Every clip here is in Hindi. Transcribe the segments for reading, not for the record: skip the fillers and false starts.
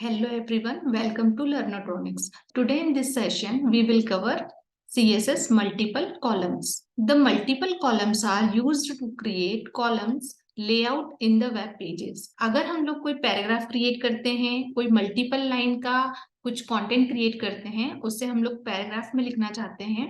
Hello everyone, welcome to Learnotronics. Today in this session, we will cover CSS multiple columns. The multiple columns are used to create columns layout in the web pages. अगर हम लोग कोई पैराग्राफ क्रिएट करते हैं, कोई मल्टीपल लाइन का कुछ कंटेंट क्रिएट करते हैं, उससे हम लोग पैराग्राफ में लिखना चाहते हैं,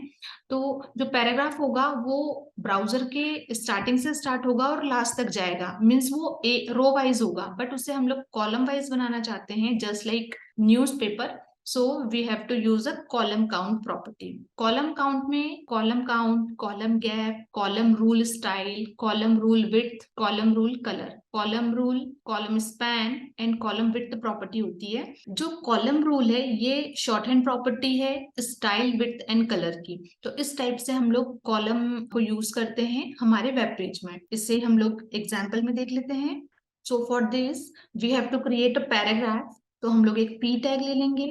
तो जो पैराग्राफ होगा वो ब्राउजर के स्टार्टिंग से स्टार्ट होगा और लास्ट तक जाएगा, मीन्स वो रो वाइज होगा, बट उसे हम लोग कॉलम वाइज बनाना चाहते हैं, just like newspaper. So we have to use a column count property. Column count में column count, column gap, column rule style, column rule width, column rule color, column rule, column span and column width property होती है. जो column rule है ये shorthand property है style, width and color की. तो इस टाइप से हम लोग column को यूज करते हैं हमारे वेब पेज में. इससे हम लोग एग्जाम्पल में देख लेते हैं. So for this we have to create a paragraph. तो हम लोग एक p टैग ले लेंगे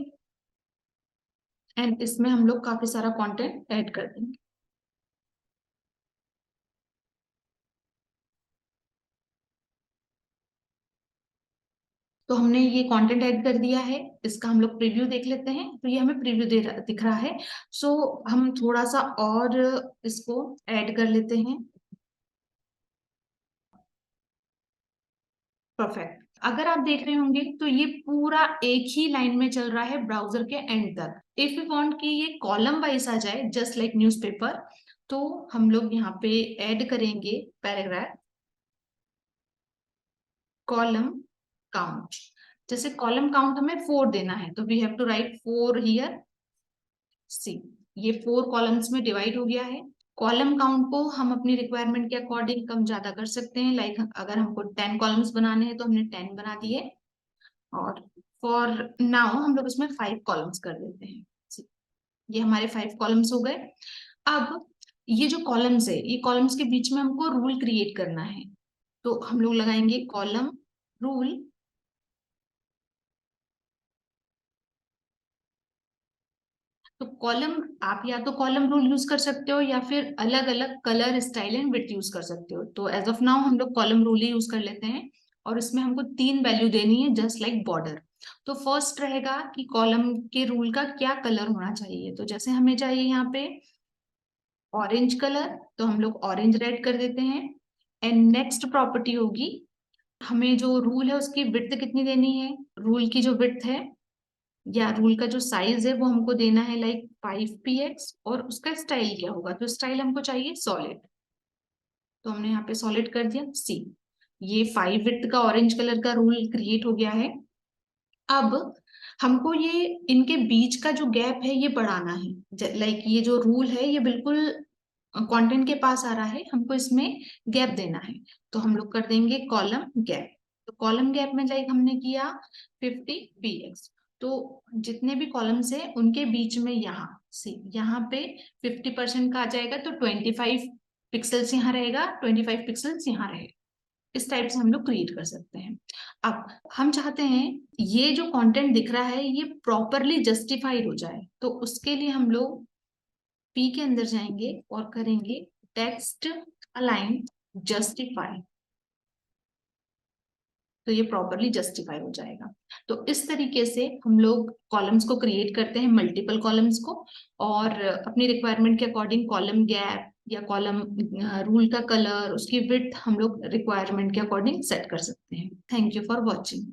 एंड इसमें हम लोग काफी सारा कंटेंट ऐड कर देंगे. तो हमने ये कंटेंट ऐड कर दिया है. इसका हम लोग प्रीव्यू देख लेते हैं. तो ये हमें प्रीव्यू दिख रहा है. सो हम थोड़ा सा और इसको ऐड कर लेते हैं. परफेक्ट. अगर आप देख रहे होंगे तो ये पूरा एक ही लाइन में चल रहा है ब्राउजर के एंड तक. इफ यू वांट कि ये कॉलम वाइज आ जाए जस्ट लाइक न्यूज़पेपर, तो हम लोग यहाँ पे ऐड करेंगे पैराग्राफ कॉलम काउंट. जैसे कॉलम काउंट हमें 4 देना है, तो we have to write 4 here. See, ये 4 कॉलम्स में डिवाइड हो गया है. कॉलम काउंट को हम अपनी रिक्वायरमेंट के अकॉर्डिंग कम ज्यादा कर सकते हैं. लाइक अगर हमको 10 कॉलम्स बनाने हैं तो हमने 10 बना दिए, और फॉर नाउ हम लोग इसमें 5 कॉलम्स कर देते हैं. ये हमारे 5 कॉलम्स हो गए. अब ये जो कॉलम्स है, ये कॉलम्स के बीच में हमको रूल क्रिएट करना है. तो हम लोग लगाएंगे कॉलम रूल. तो कॉलम, आप या तो कॉलम रूल यूज कर सकते हो या फिर अलग अलग colour style and width use कर सकते हो. तो एज ऑफ नाउ हम लोग कॉलम रूल ही यूज कर लेते हैं, और इसमें हमको 3 वैल्यू देनी है जस्ट लाइक बॉर्डर. तो फर्स्ट रहेगा कि कॉलम के रूल का क्या कलर होना चाहिए. तो जैसे हमें चाहिए यहाँ पे ऑरेंज कलर, तो हम लोग ऑरेंज रेड कर देते हैं. एंड नेक्स्ट प्रॉपर्टी होगी, हमें जो रूल है उसकी विड्थ कितनी देनी है. रूल की जो विड्थ है या रूल का जो साइज है वो हमको देना है लाइक 5px. और उसका स्टाइल क्या होगा, तो स्टाइल हमको चाहिए सॉलिड. तो हमने यहाँ पे सॉलिड कर दिया. सी, ये 5 विड्थ का ऑरेंज कलर का रूल क्रिएट हो गया है. अब हमको ये इनके बीच का जो गैप है ये बढ़ाना है. लाइक ये जो रूल है ये बिल्कुल कंटेंट के पास आ रहा है, हमको इसमें गैप देना है. तो हम लोग कर देंगे कॉलम गैप. तो कॉलम गैप में लाइक हमने किया 50px. तो जितने भी कॉलम्स है उनके बीच में यहाँ से यहाँ पे 50% का आ जाएगा. तो 25 पिक्सल्स यहाँ रहेगा, 25 पिक्सल्स यहाँ रहेगा. इस टाइप से हम लोग क्रिएट कर सकते हैं. अब हम चाहते हैं ये जो कंटेंट दिख रहा है ये प्रॉपरली जस्टिफाइड हो जाए. तो उसके लिए हम लोग पी के अंदर जाएंगे और करेंगे टेक्स्ट अलाइन जस्टिफाई. तो ये प्रॉपरली जस्टिफाई हो जाएगा. तो इस तरीके से हम लोग कॉलम्स को क्रिएट करते हैं, मल्टीपल कॉलम्स को, और अपनी रिक्वायरमेंट के अकॉर्डिंग कॉलम गैप या कॉलम रूल का कलर, उसकी विड्थ हम लोग रिक्वायरमेंट के अकॉर्डिंग सेट कर सकते हैं. Thank you for watching.